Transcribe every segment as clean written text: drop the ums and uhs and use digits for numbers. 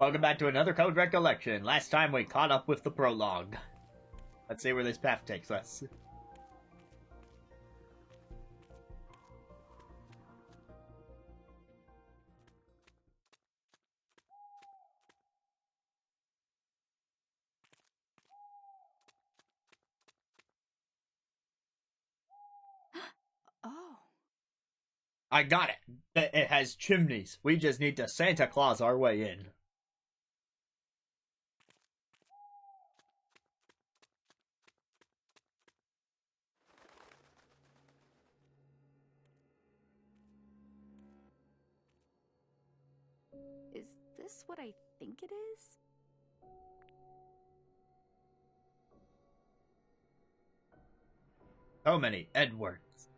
Welcome back to another Code Recollection. Last time we caught up with the prologue. Let's see where this path takes us. Oh. I got it. It has chimneys. We just need to Santa Claus our way in. Is this what I think it is? So many Edwards.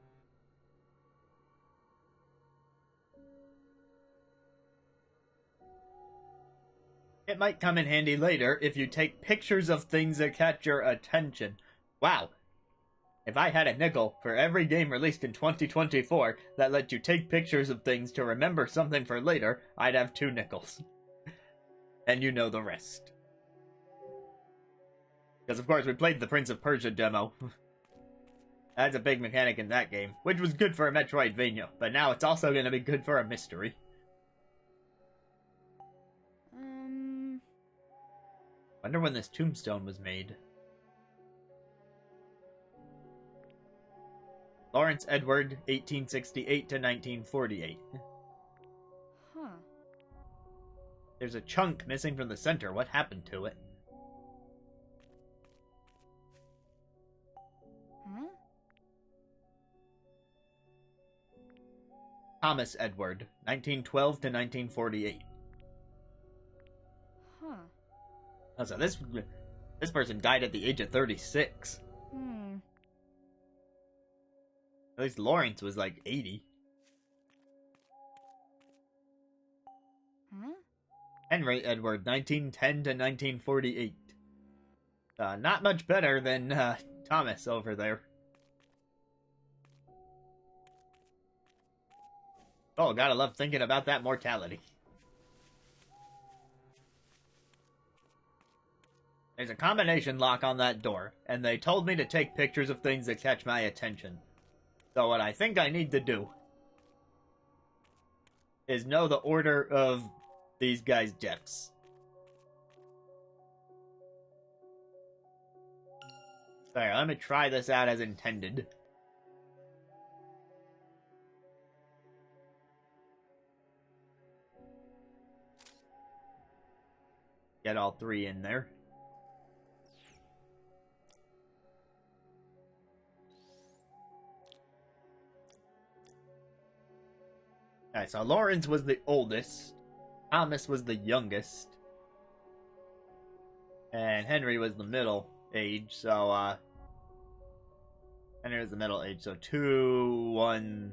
It might come in handy later if you take pictures of things that catch your attention. Wow. If I had a nickel for every game released in 2024 that let you take pictures of things to remember something for later, I'd have 2 nickels. And you know the rest. Because of course we played the Prince of Persia demo. That's a big mechanic in that game, which was good for a Metroidvania, but now it's also going to be good for a mystery. Wonder when this tombstone was made. Lawrence Edward, 1868 to 1948. Huh. There's a chunk missing from the center. What happened to it? Huh? Thomas Edward, 1912 to 1948. Huh. Oh, so this person died at the age of 36. At least Lawrence was like 80. Huh? Henry Edward, 1910 to 1948. Not much better than Thomas over there. Oh, gotta love thinking about that mortality. There's a combination lock on that door, and they told me to take pictures of things that catch my attention. So what I think I need to do is know the order of these guys' deaths. Sorry, let me try this out as intended. Get all 3 in there. Alright, so Lawrence was the oldest, Thomas was the youngest, and Henry was the middle age, so, Henry was the middle age, so 2, 1,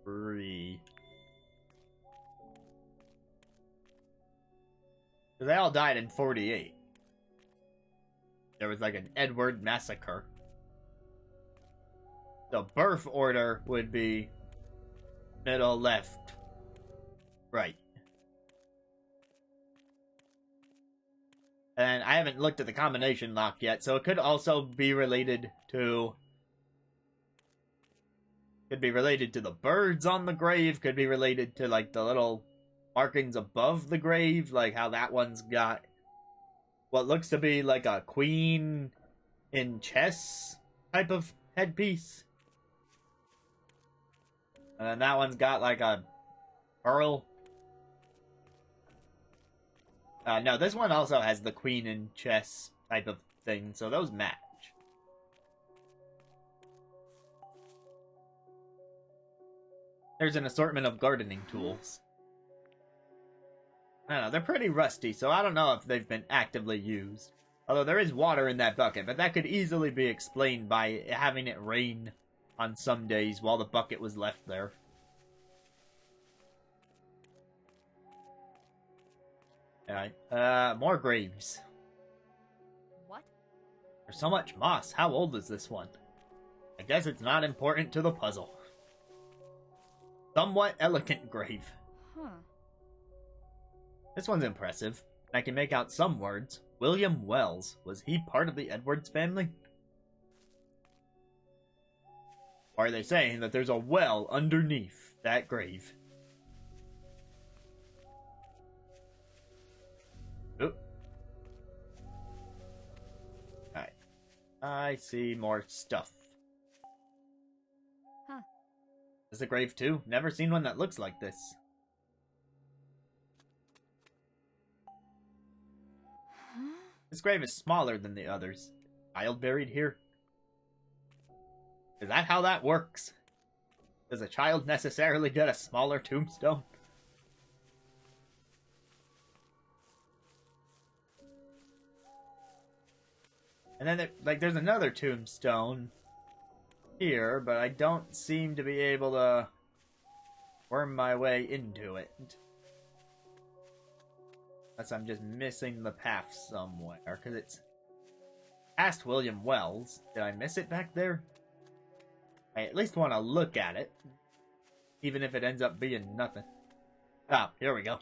3. Because they all died in 48. There was like an Edward massacre. The birth order would be middle, left, right. And I haven't looked at the combination lock yet, so it could also be related to... Could be related to the birds on the grave, could be related to, like, the little markings above the grave, like how that one's got what looks to be like a queen in chess type of headpiece. And then that one's got like a pearl. No, this one also has the queen in chess type of thing, so those match. There's an assortment of gardening tools. I don't know, they're pretty rusty, so I don't know if they've been actively used. Although there is water in that bucket, but that could easily be explained by having it rain on some days while the bucket was left there. Alright, more graves. What? There's so much moss. How old is this one? I guess it's not important to the puzzle. Somewhat elegant grave. Huh. This one's impressive. I can make out some words. William Wells. Was he part of the Edwards family? Or are they saying that there's a well underneath that grave? Oop. Alright. I see more stuff. Huh. Is this a grave too? Never seen one that looks like this. Huh? This grave is smaller than the others. Child buried here? Is that how that works? Does a child necessarily get a smaller tombstone? And then, there's another tombstone here, but I don't seem to be able to worm my way into it. Unless I'm just missing the path somewhere, because it's past William Wells. Did I miss it back there? I at least want to look at it, even if it ends up being nothing. Ah, here we go.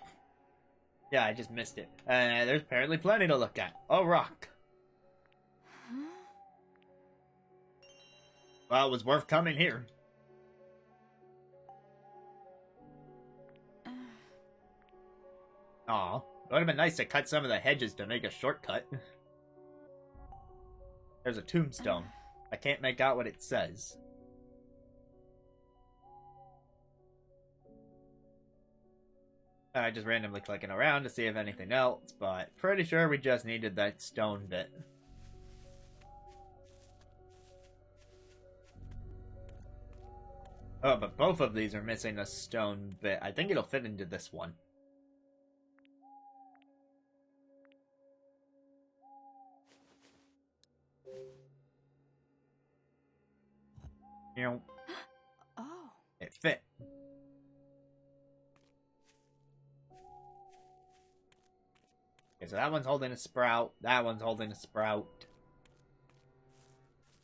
Yeah, I just missed it. There's apparently plenty to look at. A rock. Huh? Well, it was worth coming here. Aw, it would have been nice to cut some of the hedges to make a shortcut. There's a tombstone. I can't make out what it says. I just randomly clicking around to see if anything else, but pretty sure we just needed that stone bit. Oh, but both of these are missing a stone bit. I think it'll fit into this one. You know, Oh. it fit. Okay, so that one's holding a sprout. That one's holding a sprout.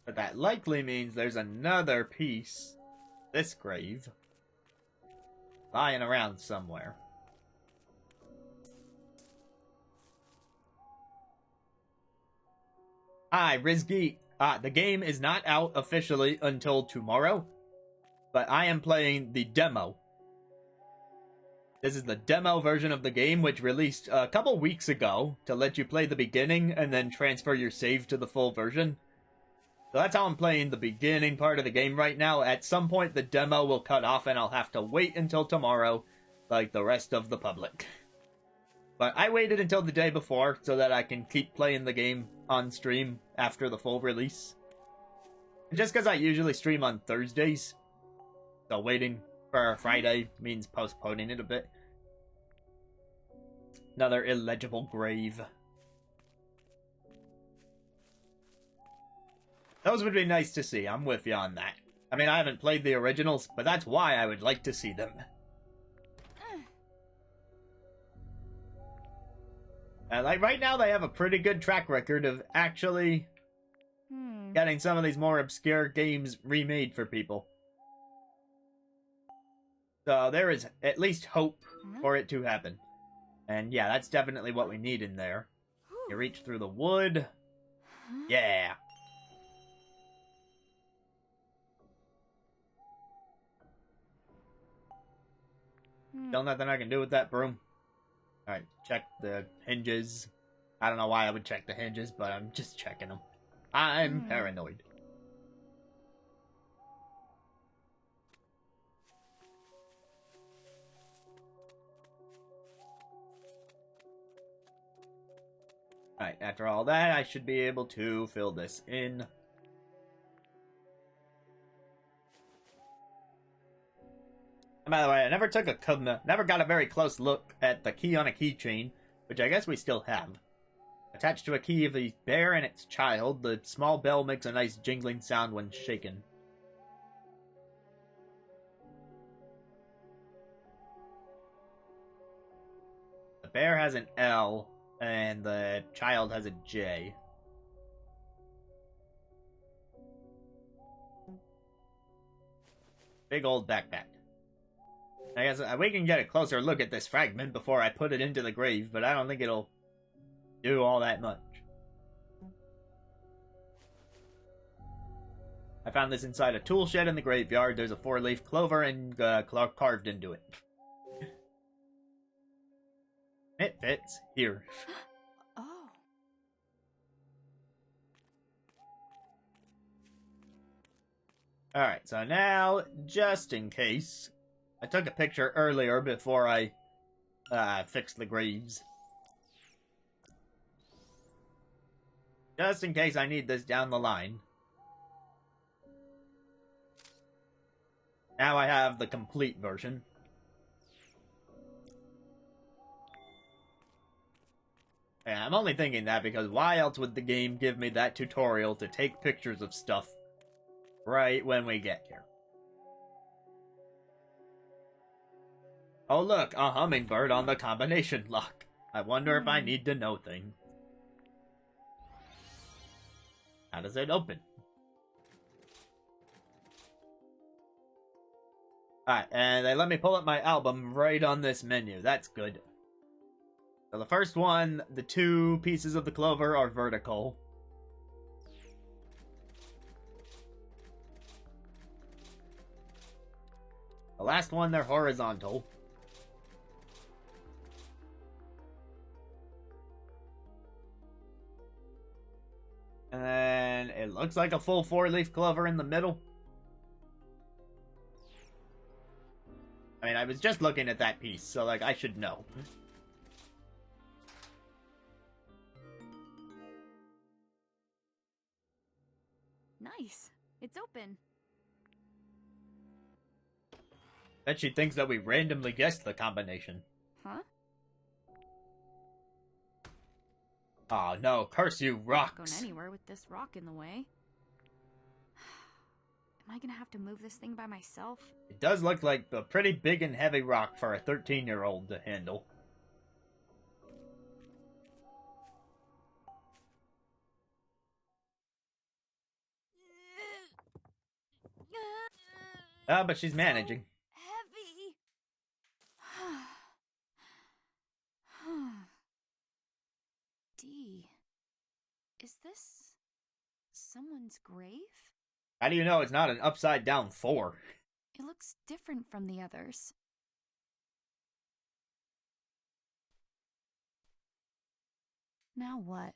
But that likely means there's another piece. This grave. Lying around somewhere. Hi, Rizgi. The game is not out officially until tomorrow, but I am playing the demo. This is the demo version of the game, which released a couple weeks ago to let you play the beginning and then transfer your save to the full version. So that's how I'm playing the beginning part of the game right now. At some point, the demo will cut off and I'll have to wait until tomorrow, like the rest of the public. But I waited until the day before so that I can keep playing the game on stream after the full release. And just because I usually stream on Thursdays, so waiting for Friday means postponing it a bit. Another illegible grave. Those would be nice to see. I'm with you on that. I mean, I haven't played the originals, but that's why I would like to see them. Like, right now, they have a pretty good track record of actually getting some of these more obscure games remade for people. So there is at least hope for it to happen. And yeah, that's definitely what we need in there. You reach through the wood. Yeah. Still nothing I can do with that broom. Alright, check the hinges. I don't know why I would check the hinges, but I'm just checking them. I'm paranoid. Alright, after all that, I should be able to fill this in. And by the way, I never got a very close look at the key on a keychain, which I guess we still have. Attached to a key of the bear and its child, the small bell makes a nice jingling sound when shaken. The bear has an L, and the child has a J. Big old backpack. I guess we can get a closer look at this fragment before I put it into the grave, but I don't think it'll do all that much. I found this inside a tool shed in the graveyard. There's a 4-leaf clover and carved into it. It fits here. Oh. Alright, so now, just in case, I took a picture earlier before I fixed the graves. Just in case I need this down the line. Now I have the complete version. And I'm only thinking that because why else would the game give me that tutorial to take pictures of stuff right when we get here? Oh look, a hummingbird on the combination lock. I wonder if I need to know things. How does it open? Alright, and they let me pull up my album right on this menu. That's good. So the first one, the 2 pieces of the clover are vertical. The last one, they're horizontal. And then it looks like a full 4-leaf clover in the middle. I mean, I was just looking at that piece, so, like, I should know. Nice. It's open. Bet she thinks that we randomly guessed the combination. Huh? Oh no, curse you, Not rocks! going anywhere with this rock in the way. Am I gonna have to move this thing by myself? It does look like a pretty big and heavy rock for a 13-year-old to handle. But she's managing. Heavy. D. Is this someone's grave? How do you know it's not an upside-down 4? It looks different from the others. Now what?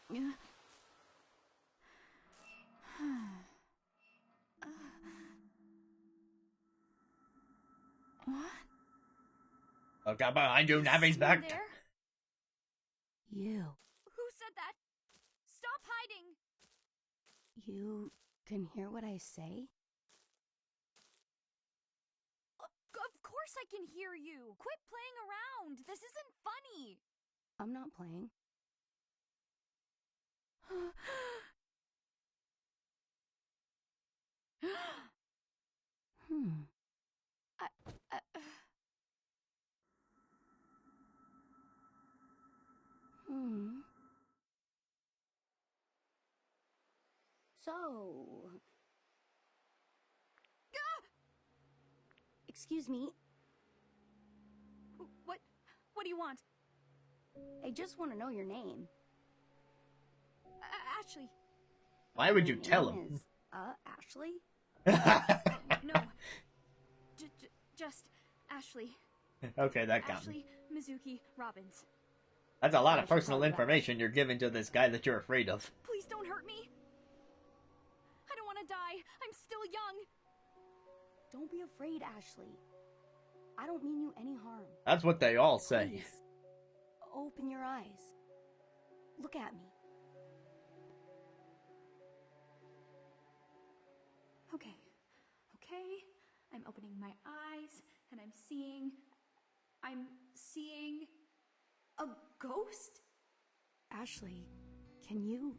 What? Look out behind you, Navi's See back! there? You. Who said that? Stop hiding! You can hear what I say? Of course I can hear you! Quit playing around! This isn't funny! I'm not playing. Hmm. So... Excuse me, What do you want? I just want to know your name. Ashley. Why would you Your tell name him? is, Ashley? No. Just Ashley. Okay, that counts. Ashley Mizuki Robbins. That's a lot I of should personal call you back. information you're giving to this guy that you're afraid of. Please don't hurt me. I don't want to die. I'm still young. Don't be afraid, Ashley. I don't mean you any harm. That's what they all say. Please, open your eyes. Look at me. Okay. I'm opening my eyes and I'm seeing a ghost? Ashley, can you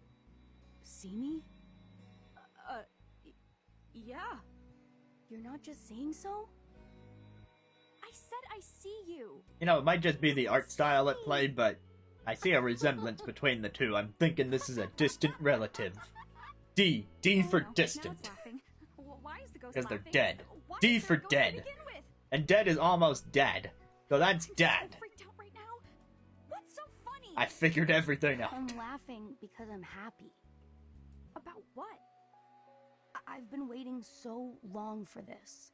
see me? Yeah. You're not just saying so? I said I see you. You know, it might just be the art style at play, but I see a resemblance between the two. I'm thinking this is a distant relative. D for Now it's distant. laughing. ghost Because they're laughing? dead. Why D is there for a ghost to dead. begin with? And dead is almost dead. So that's I'm dead. so freaked out right now. What's so funny? I figured everything out. I'm laughing because I'm happy. About what? I've been waiting so long for this.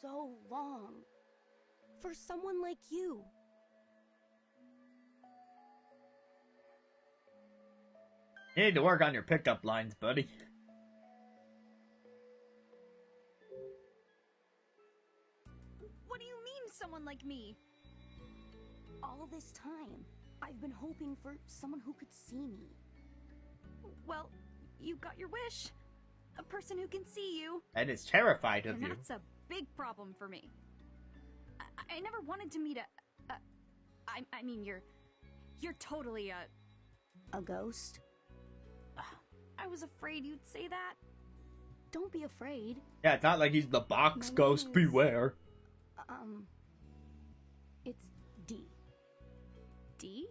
So long. For someone like you. You need to work on your pickup lines, buddy. What do you mean, someone like me? All this time, I've been hoping for someone who could see me. Well, you got your wish. A person who can see you. And is terrified of And you. that's a big problem for me. I never wanted to meet I mean, you're totally A ghost? I was afraid you'd say that. Don't be afraid. Yeah, it's not like he's the box My ghost, name is- beware. It's D. D?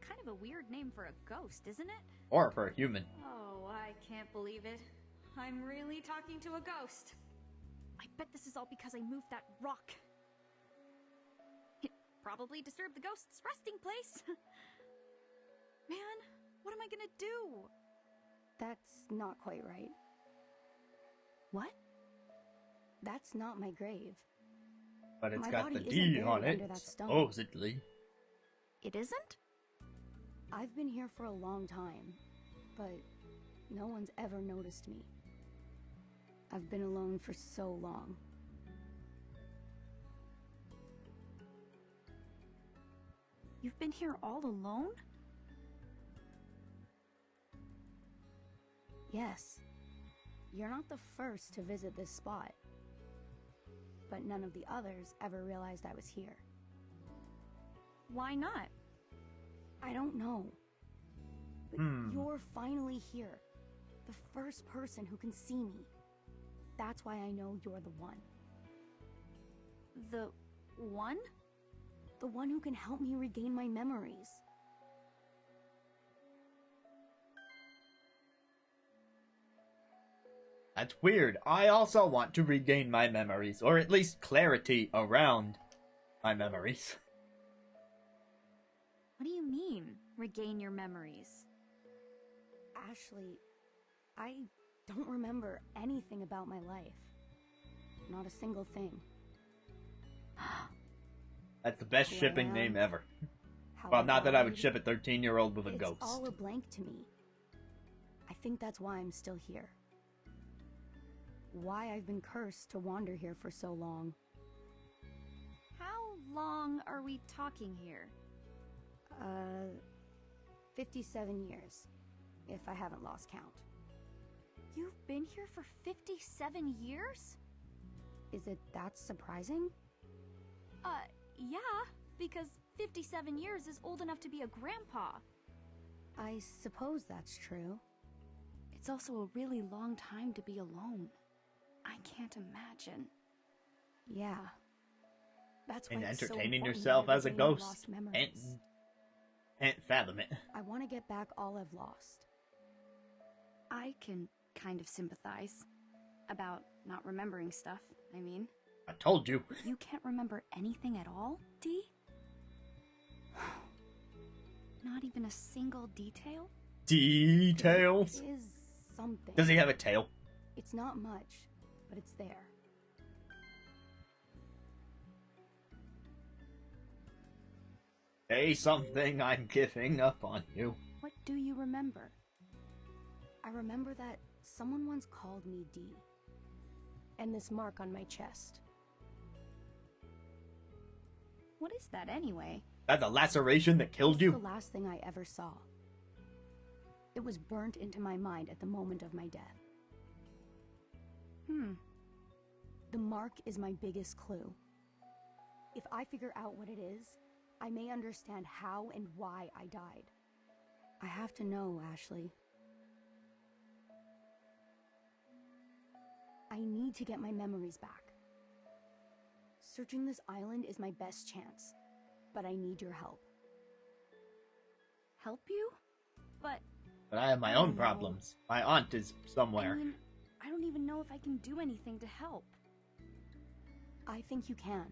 Kind of a weird name for a ghost, isn't it? Or for a human. Oh, I can't believe it. I'm really talking to a ghost. I bet this is all because I moved that rock. It probably disturbed the ghost's resting place. Man, what am I gonna do? That's not quite right. What? That's not my grave. But it's My got body the isn't D buried on it, under that stone. supposedly. It isn't? I've been here for a long time, but no one's ever noticed me. I've been alone for so long. You've been here all alone? Yes. You're not the first to visit this spot. But none of the others ever realized I was here. Why not? I don't know. But you're finally here. The first person who can see me. That's why I know you're the one. The one? The one who can help me regain my memories. That's weird. I also want to regain my memories, or at least clarity around my memories. What do you mean, regain your memories? Ashley, I don't remember anything about my life. Not a single thing. That's the best Who I shipping am, name ever. How Well, I not that I would died. ship a 13-year-old with a It's ghost. all a blank to me. I think that's why I'm still here. Why I've been cursed to wander here for so long. How long are we talking here? 57 years, if I haven't lost count. You've been here for 57 years? Is it that surprising? Yeah, because 57 years is old enough to be a grandpa. I suppose that's true. It's also a really long time to be alone. I can't imagine. Yeah. That's why And it's so entertaining important yourself that I as a regain my ghost. lost memories. Can't fathom it. I want to get back all I've lost. I can kind of sympathize. About not remembering stuff, I mean. I told you. You can't remember anything at all, D? Not even a single detail? Details. There is something. Does he have a tail? It's not much, but it's there. Say something, I'm giving up on you. What do you remember? I remember that someone once called me D. And this mark on my chest. What is that anyway? That's a laceration that killed It's the you? last thing I ever saw. It was burnt into my mind at the moment of my death. The mark is my biggest clue. If I figure out what it is, I may understand how and why I died. I have to know, Ashley. I need to get my memories back. Searching this island is my best chance, but I need your help. Help you? But But I have my Oh, own no. problems. My aunt is I somewhere. mean, I don't even know if I can do anything to help. I think you can.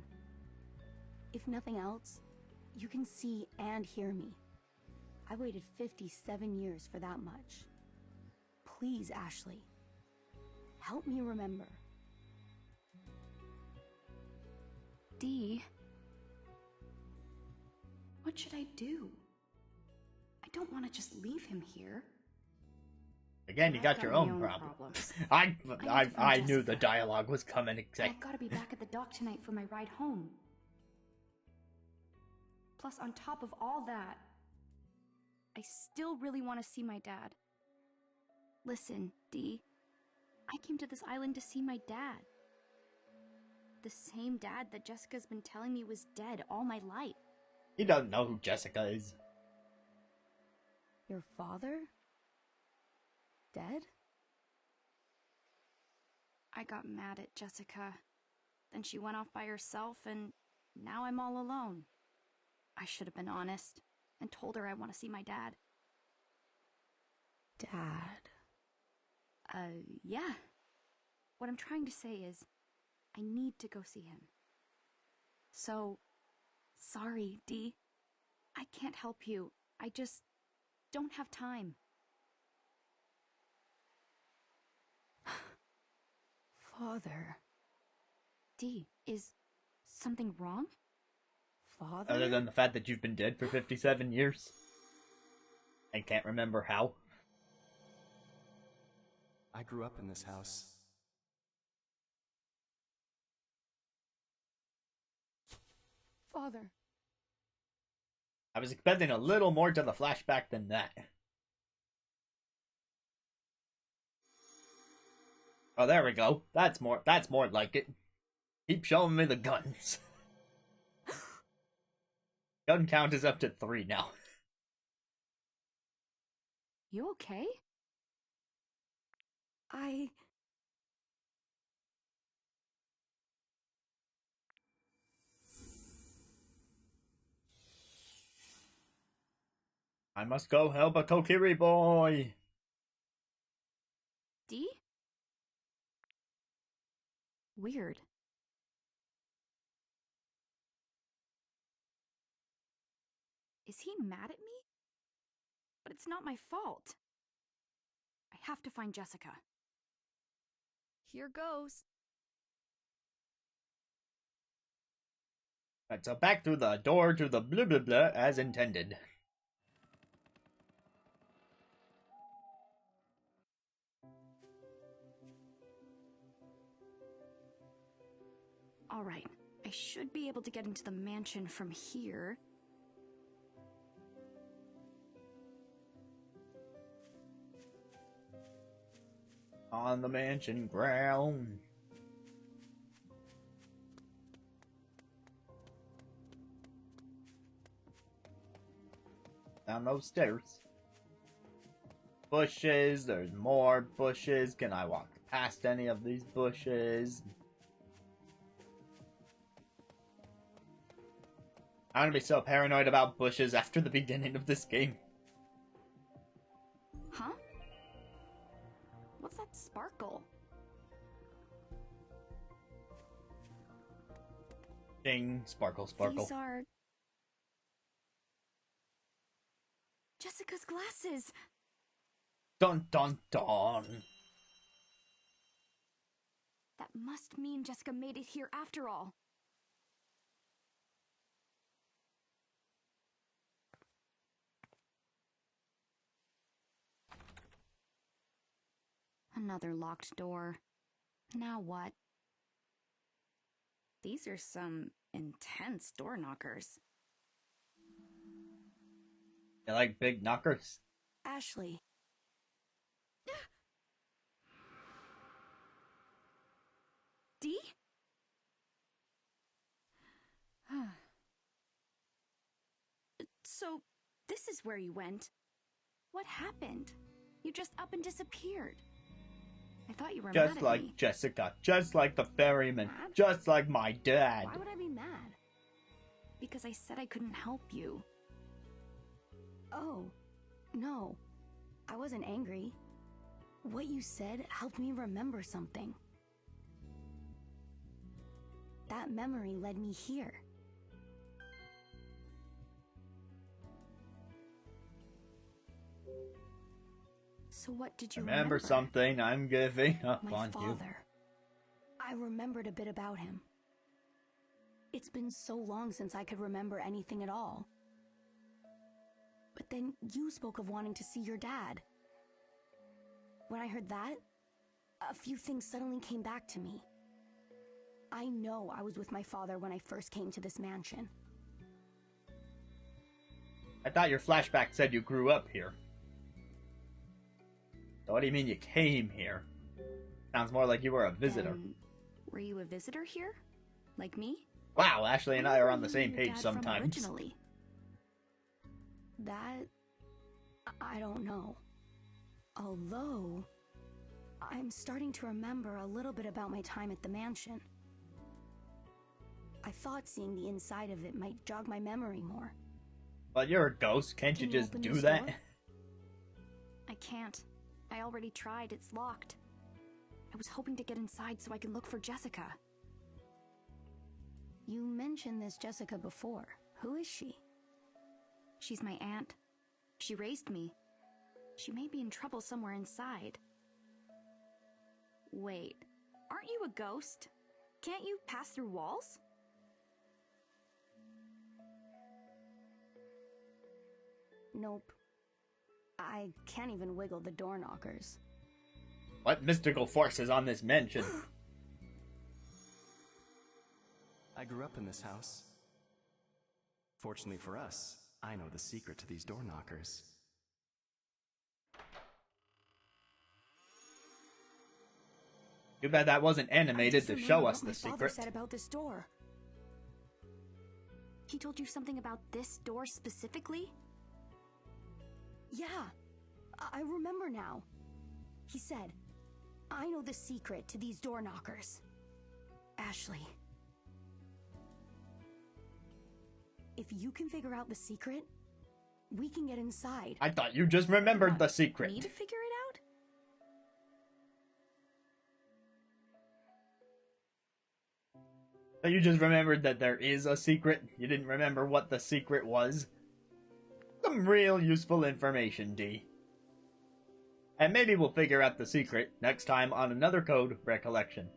If nothing else, you can see and hear me. I waited 57 years for that much. Please, Ashley. Help me remember. Dee, what should I do? I don't want to just leave him here. Again, you got your own problems. I knew the dialogue was coming. I've got to be back at the dock tonight for my ride home. Plus, on top of all that, I still really want to see my dad. Listen, Dee, I came to this island to see my dad. The same dad that Jessica's been telling me was dead all my life. He doesn't know who Jessica is. Your father? Dead? I got mad at Jessica. Then she went off by herself, and now I'm all alone. I should have been honest and told her I want to see my dad. Dad? Yeah. What I'm trying to say is, I need to go see him. So, sorry, Dee. I can't help you. I just don't have time. Father. Dee, is something wrong? Father? Other than the fact that you've been dead for 57 years. And can't remember how. I grew up in this house. Father. I was expecting a little more to the flashback than that. Oh, there we go. That's more like it. Keep showing me the guns. Gun count is up to 3 now. You okay? I must go help a Kokiri boy. Dee? Weird. Is he mad at me? But it's not my fault. I have to find Jessica. Here goes. Right, so back through the door to the blah blah blah as intended. All right, I should be able to get into the mansion from here. On the mansion ground. Down those stairs. Bushes, there's more bushes. Can I walk past any of these bushes? I'm gonna be so paranoid about bushes after the beginning of this game. Huh? What's that sparkle? Ding, sparkle, sparkle. These are Jessica's glasses. Dun dun dun. That must mean Jessica made it here after all. Another locked door. Now what? These are some intense door knockers. You like big knockers? Ashley. Dee? So, this is where you went. What happened? You just up and disappeared. I thought you were mad Just at like me. Jessica, just like the ferryman, Mad? just like my dad. Why would I be mad? Because I said I couldn't help you. Oh, no. I wasn't angry. What you said helped me remember something. That memory led me here. So what did you remember? Remember something, I'm giving up My on you. father. I remembered a bit about him. It's been so long since I could remember anything at all. But then you spoke of wanting to see your dad. When I heard that, a few things suddenly came back to me. I know I was with my father when I first came to this mansion. I thought your flashback said you grew up here. So what do you mean you came here? Sounds more like you were a visitor. Were you a visitor here? Like me? Wow, Ashley and I are on the Where same were you page and Dad from sometimes. originally? That... I don't know. Although... I'm starting to remember a little bit about my time at the mansion. I thought seeing the inside of it might jog my memory more. But you're a ghost, can't you Can you just open do this that? door? I can't. I already tried, it's locked. I was hoping to get inside so I can look for Jessica. You mentioned this Jessica before. Who is she? She's my aunt. She raised me. She may be in trouble somewhere inside. Wait, aren't you a ghost? Can't you pass through walls? Nope. I can't even wiggle the door knockers. What mystical force is on this mansion? I grew up in this house. Fortunately for us, I know the secret to these door knockers. Too bad that wasn't animated to show us the My secret. father said about this door. He told you something about this door specifically? Yeah, I remember now. He said, I know the secret to these door knockers. Ashley. If you can figure out the secret, we can get inside. I thought you just remembered the Me secret. to figure it out? So you just remembered that there is a secret? You didn't remember what the secret was? Some real useful information, D. And maybe we'll figure out the secret next time on another Code Recollection.